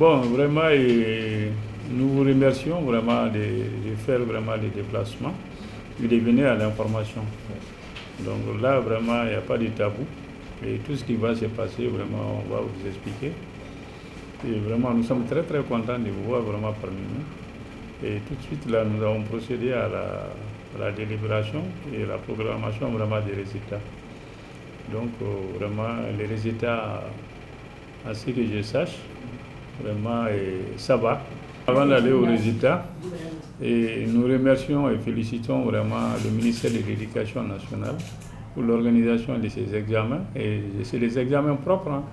Bon, vraiment, nous vous remercions vraiment de faire vraiment les déplacements et de venir à l'information. Donc là, vraiment, il n'y a pas de tabou. Et tout ce qui va se passer, vraiment, on va vous expliquer. Et vraiment, nous sommes très très contents de vous voir vraiment parmi nous. Et tout de suite, là, nous avons procédé à la délibération et la programmation vraiment des résultats. Donc, vraiment, les résultats, à ce que je sache, vraiment, ça va. Avant d'aller aux résultats, et nous remercions et félicitons vraiment le ministère de l'Éducation nationale pour l'organisation de ces examens. Et c'est des examens propres. Hein.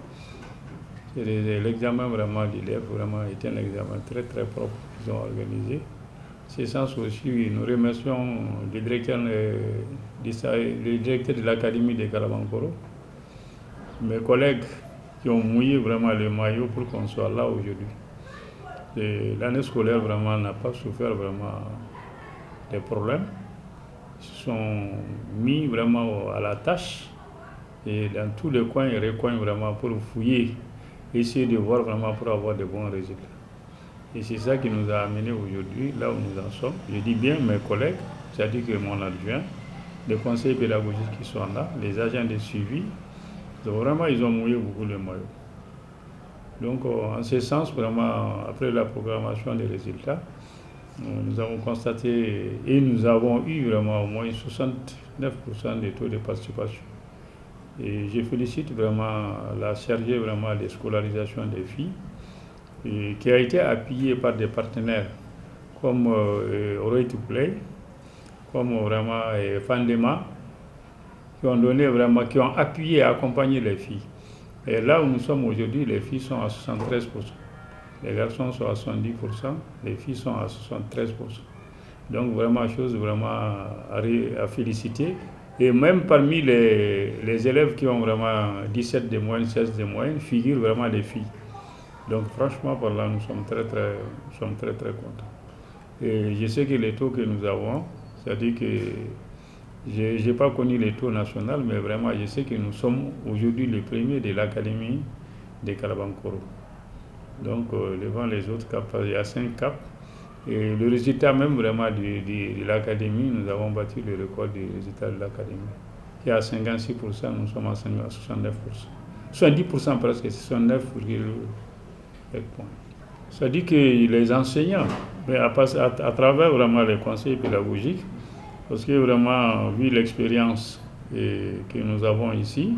L'examen vraiment d'élèves vraiment est un examen très très propre qu'ils ont organisé. C'est sens aussi, nous remercions le directeur de l'Académie de Kalabankoro, mes collègues qui ont mouillé vraiment le maillot pour qu'on soit là aujourd'hui. L'année scolaire vraiment n'a pas souffert vraiment des problèmes. Ils se sont mis vraiment à la tâche et dans tous les coins et recoins vraiment pour fouiller, essayer de voir vraiment pour avoir de bons résultats. Et c'est ça qui nous a amenés aujourd'hui là où nous en sommes. Je dis bien mes collègues, c'est-à-dire que mon adjoint, les conseillers pédagogiques qui sont là, les agents de suivi, donc vraiment ils ont mouillé beaucoup le maillot. Donc en ce sens, vraiment, après la programmation des résultats, nous avons constaté et nous avons eu vraiment au moins 69% des taux de participation. Et je félicite vraiment la chargée vraiment de scolarisation des filles, qui a été appuyée par des partenaires comme Oroy to Play, comme vraiment Fandema, qui ont appuyé et accompagné les filles. Et là où nous sommes aujourd'hui, les filles sont à 73%. Les garçons sont à 70%, les filles sont à 73%. Donc vraiment, chose vraiment à féliciter. Et même parmi les élèves qui ont vraiment 17 de moyenne, 16 de moyenne, figurent vraiment les filles. Donc franchement, par là, nous sommes très très contents. Et je sais que les taux que nous avons, c'est-à-dire que je n'ai pas connu les taux nationaux, mais vraiment, je sais que nous sommes aujourd'hui les premiers de l'Académie de Kalabankoro. Donc, devant les autres caps, il y a 5 caps. Et le résultat même vraiment de l'Académie, nous avons battu le record du résultat de l'Académie, qui est à 56%, nous sommes à 69%. 70% presque, c'est 69,8 points. Ça dit que les enseignants, mais à travers vraiment les conseils pédagogiques, parce que vraiment, vu l'expérience que nous avons ici,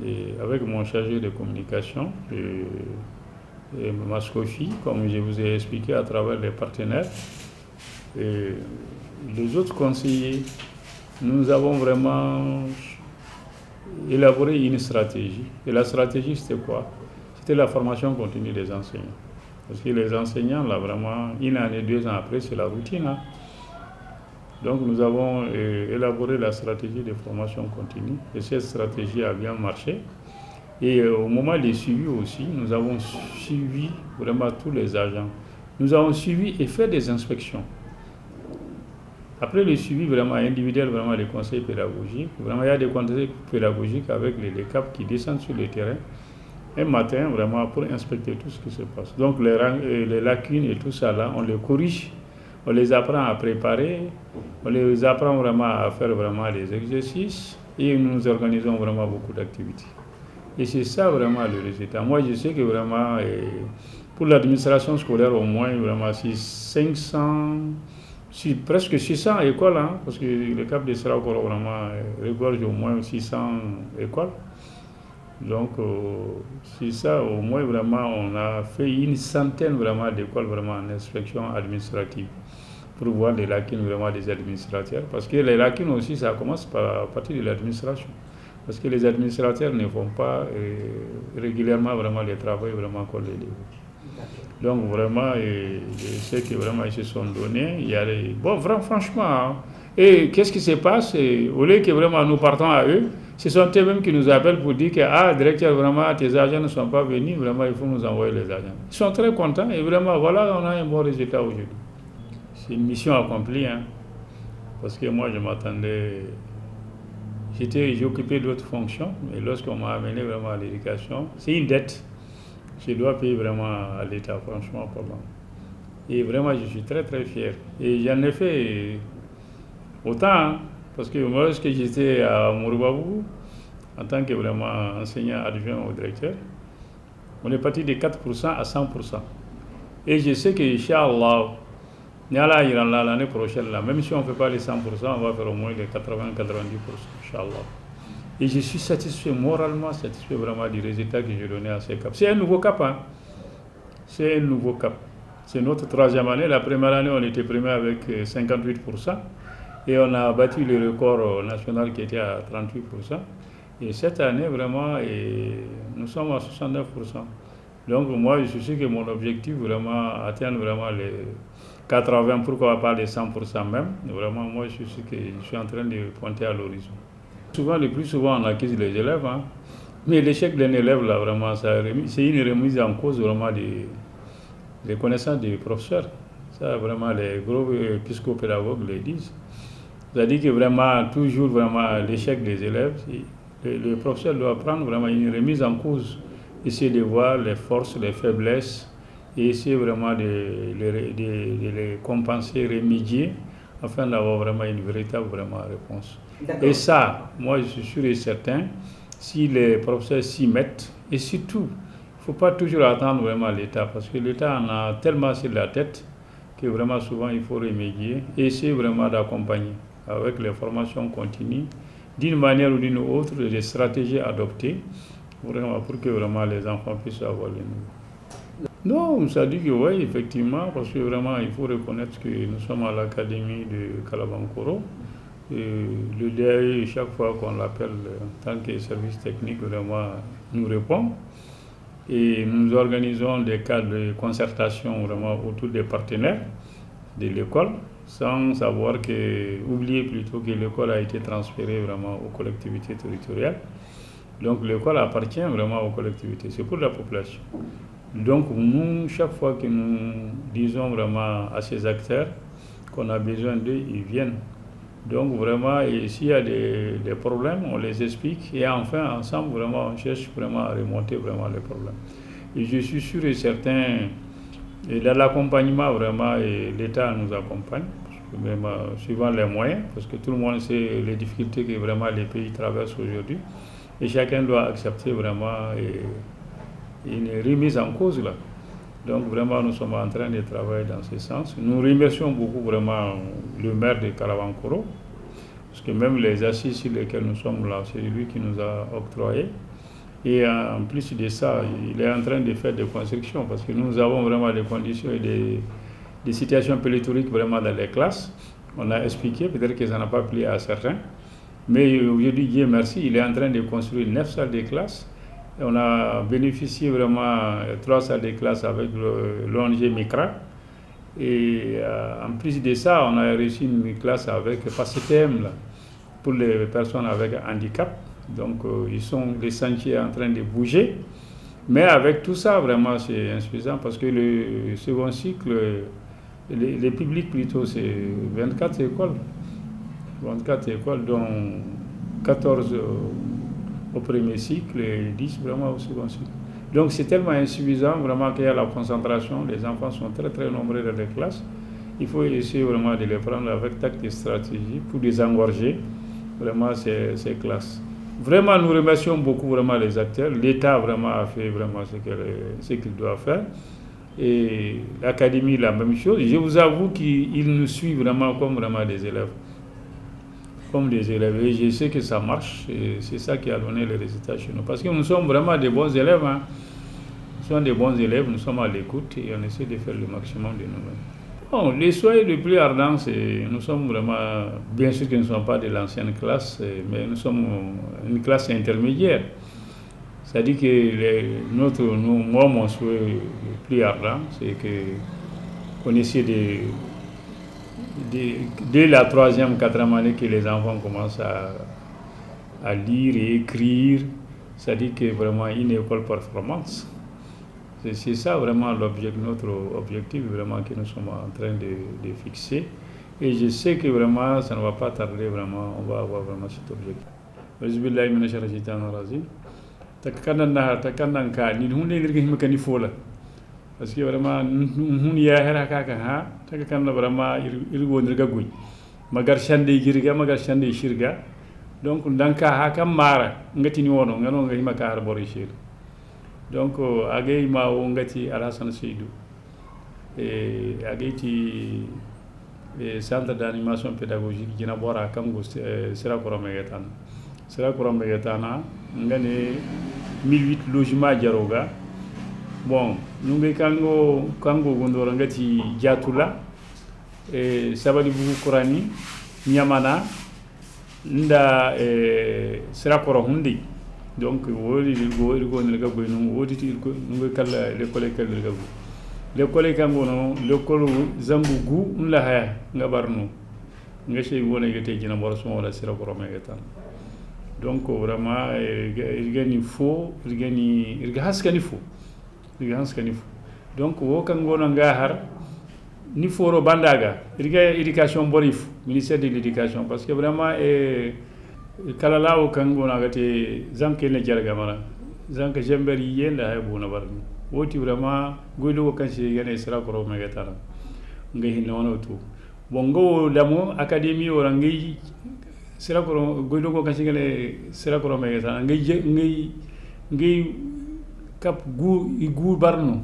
et avec mon chargé de communication, et Mascofi, comme je vous ai expliqué à travers les partenaires, et les autres conseillers, nous avons vraiment élaboré une stratégie. Et la stratégie, c'était quoi? C'était la formation continue des enseignants. Parce que les enseignants, là, vraiment, 1 année, 2 ans après, c'est la routine. Hein. Donc, nous avons élaboré la stratégie de formation continue. Et cette stratégie a bien marché. Et au moment des suivis aussi, nous avons suivi vraiment tous les agents. Nous avons suivi et fait des inspections. Après le suivi vraiment individuel, vraiment les conseils pédagogiques, vraiment il y a des conseils pédagogiques avec les CAP qui descendent sur le terrain un matin vraiment pour inspecter tout ce qui se passe. Donc les lacunes et tout ça là, on les corrige, on les apprend à préparer, on les apprend vraiment à faire vraiment les exercices et nous organisons vraiment beaucoup d'activités. Et c'est ça vraiment le résultat. Moi, je sais que vraiment, pour l'administration scolaire, au moins, vraiment, c'est 500, presque 600 écoles, hein, parce que le Cap de Seraukoro, vraiment, regorge au moins 600 écoles. Donc, c'est ça, au moins, vraiment, on a fait une centaine vraiment d'écoles vraiment en inspection administrative pour voir les lacunes vraiment des administrateurs. Parce que les lacunes aussi, ça commence à partir de l'administration. Parce que les administrateurs ne font pas régulièrement vraiment le travail vraiment qu'on les livre. Donc vraiment, je sais que vraiment ils se sont donnés. Il y a bon, franchement, hein. Et qu'est-ce qui se passe? Au lieu que vraiment nous partons à eux, ce sont eux-mêmes qui nous appellent pour dire que directeur, vraiment tes agents ne sont pas venus, vraiment il faut nous envoyer les agents. Ils sont très contents et vraiment voilà, on a un bon résultat aujourd'hui. C'est une mission accomplie, hein, parce que moi je m'attendais. J'ai occupé d'autres fonctions, mais lorsqu'on m'a amené vraiment à l'éducation, c'est une dette. je dois payer vraiment à l'État, franchement parlant. Et vraiment, je suis très très fier. Et j'en ai fait autant, hein, parce que moi, lorsque j'étais à Mourubabou, en tant que vraiment enseignant adjoint au directeur, on est parti de 4% à 100%. Et je sais que, Inch'Allah, l'année prochaine, là, même si on ne fait pas les 100%, on va faire au moins les 80-90%, Inch'Allah. Et je suis satisfait, moralement satisfait vraiment du résultat que j'ai donné à ces caps. C'est un nouveau cap, hein. C'est un nouveau cap. C'est notre troisième année. La première année, on était premier avec 58%. Et on a battu le record national qui était à 38%. Et cette année, vraiment, nous sommes à 69%. Donc moi, je suis sûr que mon objectif, vraiment, atteindre vraiment les 80%, pourquoi pas les 100% même. Vraiment, moi, je suis sûr que je suis en train de pointer à l'horizon. Souvent, le plus souvent, on accuse les élèves. Hein. Mais l'échec d'un élève, là, vraiment, c'est une remise en cause vraiment des connaissances des professeurs. Ça, vraiment, les gros psychopédagogues le disent. C'est-à-dire que vraiment, toujours vraiment, l'échec des élèves, le professeur doit prendre vraiment une remise en cause, essayer de voir les forces, les faiblesses, et essayer vraiment de les compenser, remédier, afin d'avoir vraiment une véritable vraiment réponse. Et ça, moi je suis sûr et certain, si les professeurs s'y mettent, et surtout, il ne faut pas toujours attendre vraiment l'État, parce que l'État en a tellement sur la tête que vraiment souvent il faut remédier, et essayer vraiment d'accompagner avec les formations continues, d'une manière ou d'une autre, les stratégies adoptées, vraiment, pour que vraiment les enfants puissent avoir les niveaux. Non, ça dit que oui, effectivement, parce que vraiment, il faut reconnaître que nous sommes à l'académie de Kalabankoro. Le DAE, chaque fois qu'on l'appelle en tant que service technique, vraiment, nous répond. Et nous organisons des cas de concertation vraiment autour des partenaires de l'école, sans savoir que, oublier plutôt que l'école a été transférée vraiment aux collectivités territoriales. Donc l'école appartient vraiment aux collectivités, c'est pour la population. Donc nous, chaque fois que nous disons vraiment à ces acteurs qu'on a besoin d'eux, ils viennent. Donc vraiment, s'il y a des problèmes, on les explique et enfin, ensemble, vraiment, on cherche vraiment à remonter vraiment les problèmes. Et je suis sûr et certain, et dans l'accompagnement, vraiment, l'État nous accompagne, même suivant les moyens, parce que tout le monde sait les difficultés que vraiment les pays traversent aujourd'hui. Et chacun doit accepter vraiment une remise en cause là. Donc vraiment, nous sommes en train de travailler dans ce sens. Nous remercions beaucoup vraiment le maire de Kalabankoro, parce que même les assises sur lesquelles nous sommes là, c'est lui qui nous a octroyé. Et en plus de ça, il est en train de faire des constructions, parce que nous avons vraiment des conditions et des situations pléthoriques vraiment dans les classes. On a expliqué, peut-être que ça n'a pas plu à certains. Mais aujourd'hui, Dieu merci, il est en train de construire 9 salles de classe. Et on a bénéficié vraiment 3 salles de classe avec l'ONG Micra. Et en plus de ça, on a reçu une classe avec PACTM là, pour les personnes avec handicap. Donc, ils sont les sentiers en train de bouger. Mais avec tout ça, vraiment, c'est insuffisant parce que le second cycle, les publics plutôt, c'est 24 écoles. 24 écoles, dont 14 au premier cycle et 10 vraiment au second cycle. Donc c'est tellement insuffisant vraiment qu'il y a la concentration, les enfants sont très très nombreux dans les classes. Il faut essayer vraiment de les prendre avec tact et stratégie pour désengorger vraiment ces classes. Vraiment, nous remercions beaucoup vraiment les acteurs. L'État vraiment a fait vraiment ce qu'il doit faire. Et l'académie, la même chose. Je vous avoue qu'ils nous suivent vraiment comme vraiment des élèves. Comme des élèves. Et je sais que ça marche. Et c'est ça qui a donné les résultats chez nous. Parce que nous sommes vraiment des bons élèves. Hein. Nous sommes des bons élèves, nous sommes à l'écoute et on essaie de faire le maximum de nous-mêmes. Bon, les souhaits les plus ardents, nous sommes vraiment, bien sûr que nous ne sommes pas de l'ancienne classe, mais nous sommes une classe intermédiaire. C'est-à-dire que moi, mon souhait le plus ardent, c'est qu'on essaie dès la 3e, 4e année que les enfants commencent à lire et écrire, c'est-à-dire que vraiment une école performance. C'est ça vraiment notre objectif vraiment que nous sommes en train de fixer. Et je sais que vraiment ça ne va pas tarder, vraiment, on va avoir vraiment cet objectif. kannan na ta kannan ka ni hunde ngir himma kani fola parce que vraiment hun ya hera ka ha ta kanna vraiment il wonir gaguy magar shande girga magar shande shirga donc danka ha kam mara ngati ni wono ngano ngai maka har bori shir donc agay ma o ngati Alassane Seydou e agayti centre d'animation pédagogique jina bora kango sira korome getana ngane 1008 logement jaroga bon nungay kango gondoro ngati jatula sabali bugu kurani nyamana nda sira koro hundi donc wodi go ne ga boyno wodi ti nungay kala l'école ga go l'école kango no l'école zambu gu nla ha ngabarno ngashay wona gete jina bor so wala sira koro megetan donc vraiment il faut il haskani fo donc wo kango no ngahar ni foro bandaga irga éducation borif ministère de l'éducation parce que vraiment kala lawo kango na gate zanke ne jarga mara zanke jember yenda hay bona barni woti vraiment goydo ko kanse gane sira ko mega tara ngai hinno wono to bongo damo académie wala ngai sira ko goydo ko kanse gane sira ko mega tara ngai kap gu barno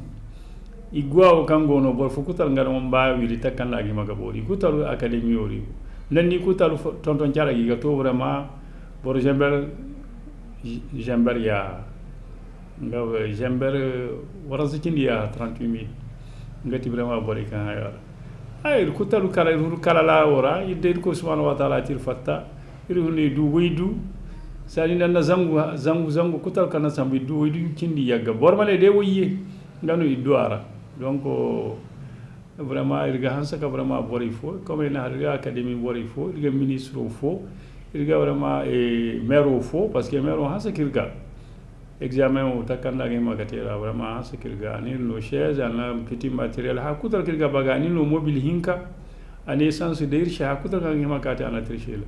igwa o kango no bor fukutal ngal mon baawi li takkanla gi maga bori kutalu académie ori nanni kutalu tonton tiara gi to vraiment bor jember ya ngaw jember wara zikindi ya 38000 ngati vraiment bori kan ayara ay kutalu kala la ora yidde ko subhanahu wa ta'ala tir fatta iruni du waydu sali nan zangu kutal kana sambi du waydu kindi yagga bor male de woyye nganu idwara donc vraiment il ga hansa ka vraiment bori fo comme il a académie bori fo il ga ministre fo il ga vraiment maire fo parce que maire hansa kirga examen o takanda ga magatera vraiment hansa kirga ni no chaise ana petit matériel ha kutal kirga baga ni no mobile hinka ani essence de ircha ha kutal ga makata ana trichela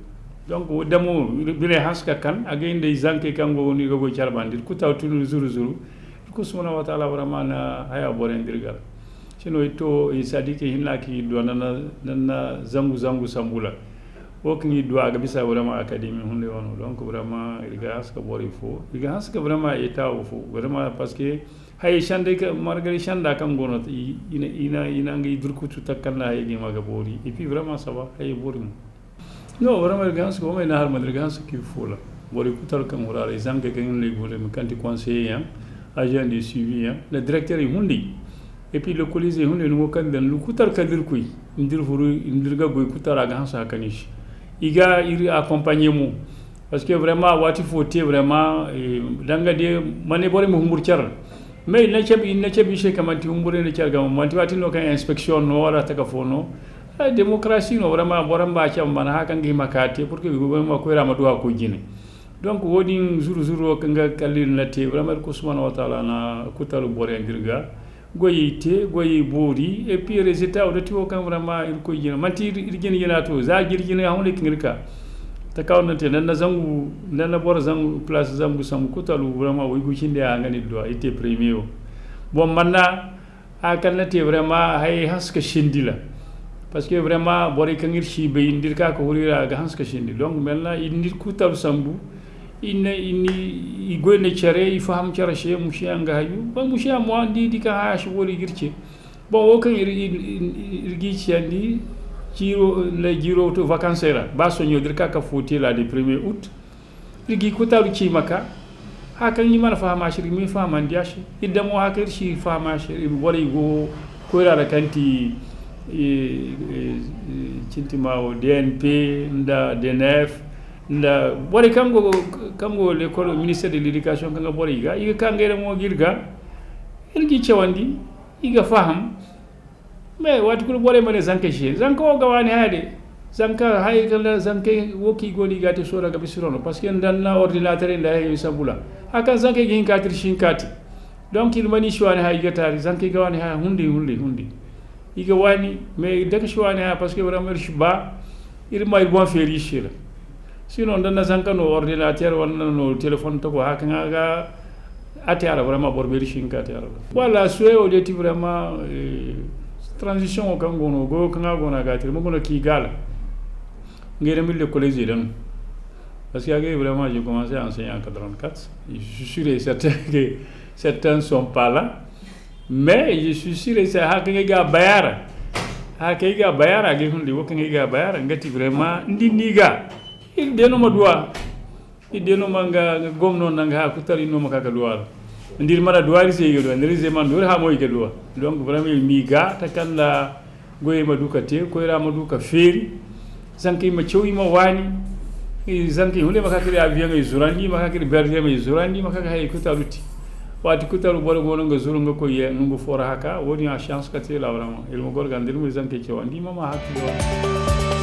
donc demo bile hansa kan agende zanke kango ni go charbandir kutal tunu zuru ko sona wa taala vraiment na haya borendirgal sino ito isadike hinaki do nana zangu sambula o kini do aga bisa vraiment académie hunde wono donc vraiment il gas ka bori fo il gas ka vraiment état fo vraiment parce que hay chande ka margari chanda kam gono ina ngi durkutu takkanna hay gi maga bori et puis vraiment ça va hay bori non vraiment il gas ko may na har madri gas ki fo la bori kutal kam wala zanke ka ngi le bori kanti conseiller agent de suivi le directeur est hundi et puis le colisée hundi no kandan lu kutar kadir kuy ndir furu ndir ga goy kutar ga hansa kanish iga iri accompagner mu parce que vraiment wati faut vraiment danga de mané bore mo humbur char mais na chabi che kamanti humbure ne char ga manti wati no kan inspection no wala taka fono la démocratie no vraiment boramba cham man ha kan gi makati pour que go ma ko rama do ko jine donc wodi zuru nga kalil na te vraiment ko subhanahu wa ta'ala na kutalu bore ndirga goyi bori et puis résultat de to kan vraiment il ko jina manti irgene yana to za girgine ha woni kingirka ta kawna te nan zangu nan bor zangu place zangu sam kutalu vraiment woy gucinde ya ngani do été premier bon manna akan te vraiment hay haska shindila parce que vraiment bori kangir shi be indirka ko hurira ga haska shindi donc maintenant indir kutalu sambu inni goyne chere i faham chere she mushi anga hayu ba mushi mo andi dika ha shi wori girce bon o kan irgi ciandi giro to vacancera ba so nyodir ka foti la de 1er août irgi ko talu ci maka ha kan yi mana fahama shi mi fahama ndiashi idda mo ha kan shi fahama shi wori go ko ra kanti cintima o DNP nda DNF nda bori kango l'école ministère de l'éducation kanga bori ga iga kangere mo girga irgi cewandi iga faham mais wati ko bori mane zanke zanko ga wani hade zanka hay kala zanke woki goni gati sora ga bisirono parce que ndanna ordinateur nda hay sabula haka zanke gin katir shinkati donc il mani shwani hay gatari zanke ga wani ha hundi iga wani mais dek shwani ha parce que vraiment shba irma bon feri shira sinon dana zanka no ordinateur wala no téléphone to ko hakanga ga atiara vraiment borberi shinka atiara voilà souhait au lieu vraiment transition au kangono go kanga gona gatir mo gono ki gala ngere mille collège dan parce que vraiment j'ai commencé à enseigner en 84 je suis sûr et certain que certains sont pas là mais je suis sûr et certain que ga bayara ga bayara ge hundi wokan ga bayara ngati vraiment ndiniga il deno ma doa il deno manga gomno nanga kutari no makaka doa ndir mara doari se yodo ndir se man do ha moy ke doa donc vraiment mi ga takanda goye maduka te ko ira maduka feri zanki ma chowi ma wani zanki hunde makakiri avion e zurandi makakiri berger e zurandi makaka hay kutaruti wati kutaru bolo gono nga zuru nga ko ye nungu fora haka woni a chance ka te la vraiment il mo gorga ndir mo zanki chewandi mama hakki